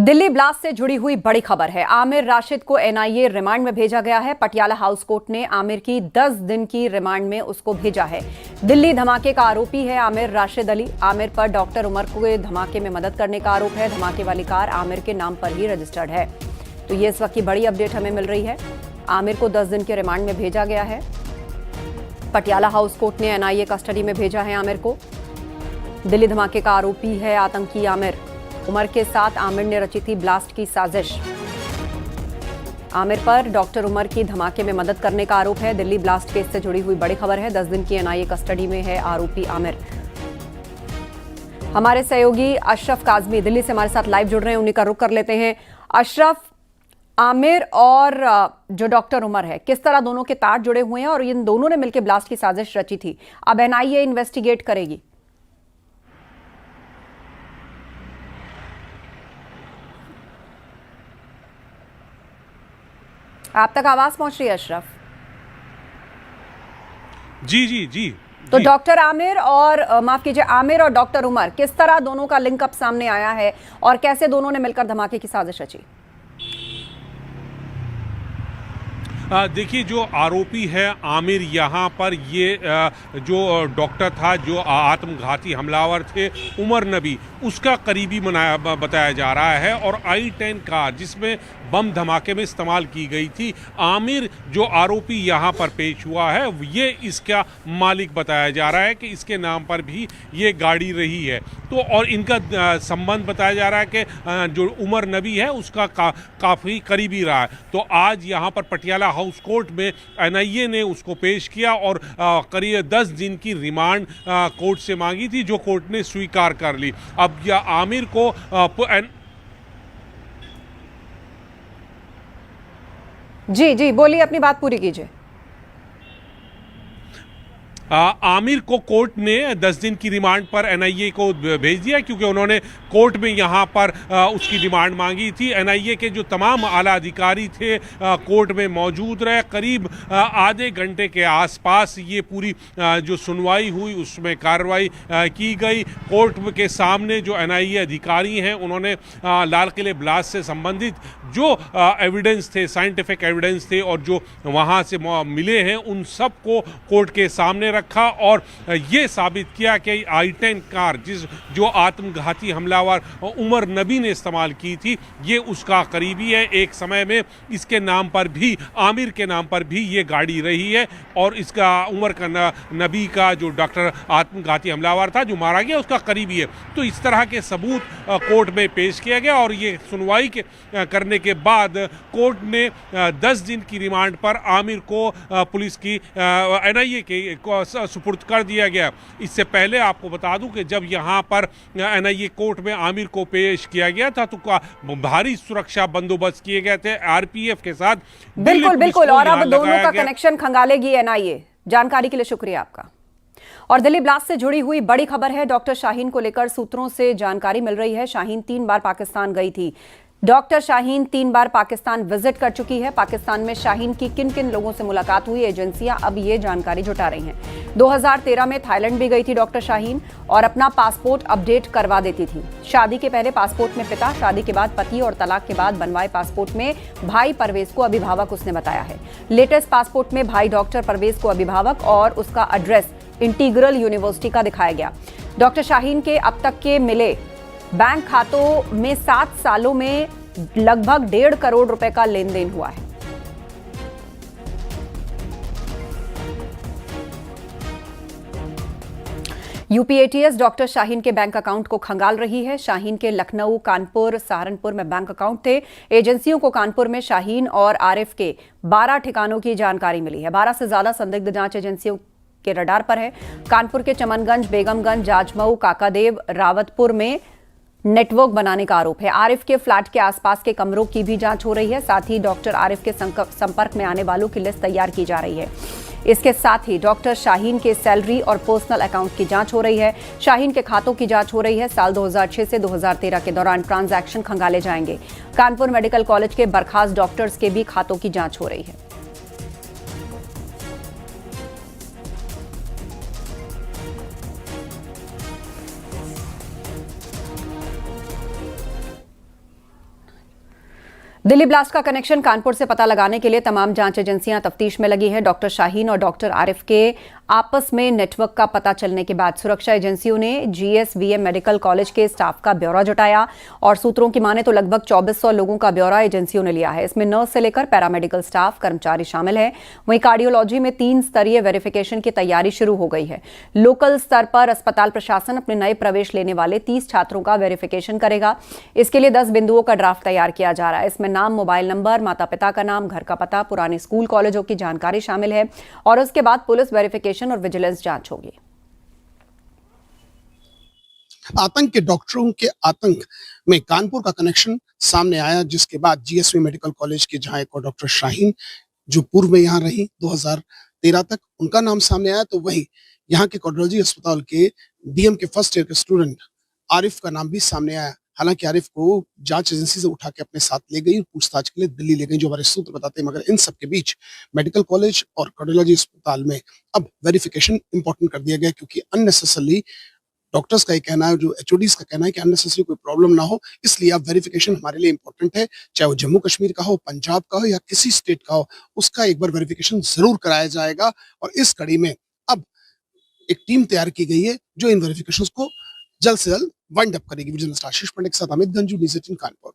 Delhi blast से जुड़ी हुई बड़ी खबर है। आमिर राशिद को एनआईए रिमांड में भेजा गया है। पटियाला हाउस कोर्ट ने आमिर की 10 दिन की रिमांड में उसको भेजा है। दिल्ली धमाके का आरोपी है आमिर राशिद अली। आमिर पर डॉक्टर उमर को धमाके में मदद करने का आरोप है। धमाके वाली कार आमिर के नाम पर ही रजिस्टर्ड है। तो ये इस वक्त की बड़ी अपडेट हमें मिल रही है। आमिर को 10 दिन के रिमांड में भेजा गया है। पटियाला हाउस कोर्ट ने एनआईए कस्टडी में भेजा है आमिर को। दिल्ली धमाके का आरोपी है आतंकी आमिर। उमर के साथ आमिर ने रची थी ब्लास्ट की साजिश। आमिर पर डॉक्टर उमर की धमाके में मदद करने का आरोप है। दिल्ली ब्लास्ट केस से जुड़ी हुई बड़ी खबर है। 10 दिन की एनआईए कस्टडी में है आरोपी आमिर। हमारे सहयोगी अशरफ काजमी दिल्ली से हमारे साथ लाइव जुड़ रहे हैं, उन्हीं का रुख कर लेते हैं। अशरफ, आमिर और जो डॉक्टर उमर है, किस तरह दोनों के तार जुड़े हुए हैं और इन दोनों ने मिलकर ब्लास्ट की साजिश रची थी। अब एनआईए इन्वेस्टिगेट करेगी। आप तक आवाज पहुंच रही है अशरफ? जी। तो डॉक्टर आमिर और माफ कीजिए, आमिर और डॉक्टर उमर, किस तरह दोनों का लिंकअप सामने आया है और कैसे दोनों ने मिलकर धमाके की साजिश रची? देखिए, जो आरोपी है आमिर, यहाँ पर ये जो डॉक्टर था, जो आत्मघाती हमलावर थे उमर नबी, उसका करीबी बताया जा रहा है। और I-10 कार जिसमें बम धमाके में इस्तेमाल की गई थी, आमिर जो आरोपी यहाँ पर पेश हुआ है, ये इसका मालिक बताया जा रहा है कि इसके नाम पर भी ये गाड़ी रही है। तो और इनका संबंध बताया जा रहा है कि जो उमर नबी है उसका काफ़ी करीबी रहा है। तो आज यहाँ पर पटियाला हाउस कोर्ट में एनआईए ने उसको पेश किया और करीब 10 दिन की रिमांड कोर्ट से मांगी थी, जो कोर्ट ने स्वीकार कर ली। अब यह आमिर को जी बोलिए, अपनी बात पूरी कीजिए। आमिर को कोर्ट ने 10 दिन की रिमांड पर एनआईए को भेज दिया, क्योंकि उन्होंने कोर्ट में यहाँ पर उसकी डिमांड मांगी थी। एनआईए के जो तमाम आला अधिकारी थे कोर्ट में मौजूद रहे। करीब आधे घंटे के आसपास ये पूरी जो सुनवाई हुई, उसमें कार्रवाई की गई। कोर्ट के सामने जो एनआईए अधिकारी हैं, उन्होंने लाल किले ब्लास्ट से संबंधित जो एविडेंस थे, साइंटिफिक एविडेंस थे और जो वहाँ से मिले हैं, उन सब को कोर्ट के सामने रखा और ये साबित किया कि I-10 कार जो आत्मघाती हमलावर उमर नबी ने इस्तेमाल की थी, ये उसका करीबी है। एक समय में इसके नाम पर भी, आमिर के नाम पर भी ये गाड़ी रही है और इसका उमर का नबी का जो डॉक्टर आत्मघाती हमलावर था जो मारा गया, उसका करीबी है। तो इस तरह के सबूत कोर्ट में पेश किया गया और ये सुनवाई करने के बाद कोर्ट ने 10 दिन की रिमांड पर आमिर को पुलिस की एनआईए के सुपुर्द कर दिया गया। इससे पहले आपको बता दूं कि जब यहां पर एनआईए कोर्ट में आमिर को पेश किया गया था तो भारी सुरक्षा बंदोबस्त किए गए थे आरपीएफ के साथ। बिल्कुल। और अब दोनों का कनेक्शन खंगालेगी एनआईए। जानकारी के लिए शुक्रिया आपका। और दिल्ली ब्लास्ट से जुड़ी हुई बड़ी खबर है। डॉक्टर शाहीन को लेकर सूत्रों से जानकारी मिल रही है। शाहीन 3 बार पाकिस्तान गई थी। डॉक्टर शाहीन 3 बार पाकिस्तान विजिट कर चुकी है। पाकिस्तान में शाहीन की किन किन लोगों से मुलाकात हुई, एजेंसियां अब ये जानकारी जुटा रही हैं। 2013 में थाईलैंड भी गई थी डॉक्टर शाहीन और अपना पासपोर्ट अपडेट करवा देती थी। शादी के पहले पासपोर्ट में पिता, शादी के बाद पति और तलाक के बाद बनवाए पासपोर्ट में भाई परवेज को अभिभावक उसने बताया है। लेटेस्ट पासपोर्ट में भाई डॉक्टर परवेज को अभिभावक और उसका एड्रेस इंटीग्रल यूनिवर्सिटी का दिखाया गया। डॉक्टर शाहीन के अब तक के मिले बैंक खातों में 7 सालों में लगभग 1.5 करोड़ रुपए का लेन देन हुआ है। यूपीएटीएस डॉक्टर शाहीन के बैंक अकाउंट को खंगाल रही है। शाहीन के लखनऊ, कानपुर, सहारनपुर में बैंक अकाउंट थे। एजेंसियों को कानपुर में शाहीन और आरिफ के 12 ठिकानों की जानकारी मिली है। 12 से ज्यादा संदिग्ध जांच एजेंसियों के रडार पर है। कानपुर के चमनगंज, बेगमगंज, जाजमऊ, काकादेव, रावतपुर में नेटवर्क बनाने का आरोप है। आरिफ के फ्लैट के आसपास के कमरों की भी जांच हो रही है। साथ ही डॉक्टर आरिफ के संपर्क में आने वालों की लिस्ट तैयार की जा रही है। इसके साथ ही डॉक्टर शाहीन के सैलरी और पर्सनल अकाउंट की जांच हो रही है। शाहीन के खातों की जांच हो रही है। साल 2006 से 2013 के दौरान ट्रांजैक्शन खंगाले जाएंगे। कानपुर मेडिकल कॉलेज के बर्खास्त डॉक्टर्स के भी खातों की जांच हो रही है। दिल्ली ब्लास्ट का कनेक्शन कानपुर से पता लगाने के लिए तमाम जांच एजेंसियां तफ्तीश में लगी हैं। डॉक्टर शाहीन और डॉक्टर आरिफ के आपस में नेटवर्क का पता चलने के बाद सुरक्षा एजेंसियों ने जीएसवीएम मेडिकल कॉलेज के स्टाफ का ब्यौरा जुटाया और सूत्रों की माने तो लगभग 2400 लोगों का ब्यौरा एजेंसियों ने लिया है। इसमें नर्स से लेकर पैरामेडिकल स्टाफ कर्मचारी शामिल है। वहीं कार्डियोलॉजी में 3 स्तरीय वेरिफिकेशन की तैयारी शुरू हो गई है। लोकल स्तर पर अस्पताल प्रशासन अपने नए प्रवेश लेने वाले 30 छात्रों का वेरिफिकेशन करेगा। इसके लिए 10 बिंदुओं का ड्राफ्ट तैयार किया जा रहा है। इसमें नाम, मोबाइल नंबर, माता पिता का नाम, घर का पता, पुराने स्कूल कॉलेजों की जानकारी शामिल है और उसके बाद पुलिस वेरिफिकेशन और विजिलेंस जांच होगी। आतंक के डॉक्टरों के आतंक में कानपुर का कनेक्शन सामने आया, जिसके बाद जीएसवी मेडिकल कॉलेज के जहां एक और डॉक्टर शाहीन जो पूर्व में यहां रही 2013 तक, उनका नाम सामने आया, तो वही यहां के कार्डियोलॉजी अस्पताल के डीएम के फर्स्ट ईयर के स्टूडेंट आरिफ का नाम भी सामने आया। हालांकि आरिफ को जांच एजेंसी से उठा के अपने साथ ले गई, पूछताछ के लिए दिल्ली ले गई, जो हमारे सूत्र बताते हैं। मगर इन सब के बीच मेडिकल कॉलेज और कार्डियोलॉजी अस्पताल में अब वेरिफिकेशन इंपॉर्टेंट कर दिया गया, क्योंकि अननेसेसरली डॉक्टर्स का ये कहना है, जो एचओडीज का कहना है कि अननेसेसरी कोई प्रॉब्लम ना हो, इसलिए अब वेरिफिकेशन हमारे लिए इंपॉर्टेंट है। चाहे वो जम्मू कश्मीर का हो, पंजाब का हो या किसी स्टेट का हो, उसका एक बार वेरिफिकेशन जरूर कराया जाएगा। और इस कड़ी में अब एक टीम तैयार की गई है जो इन वेरिफिकेशंस को जल्द से जल्द वाइंड अप करेगी। विजय आशीष पंडे के साथ अमित गंजू, न्यूज़ 18 कानपुर।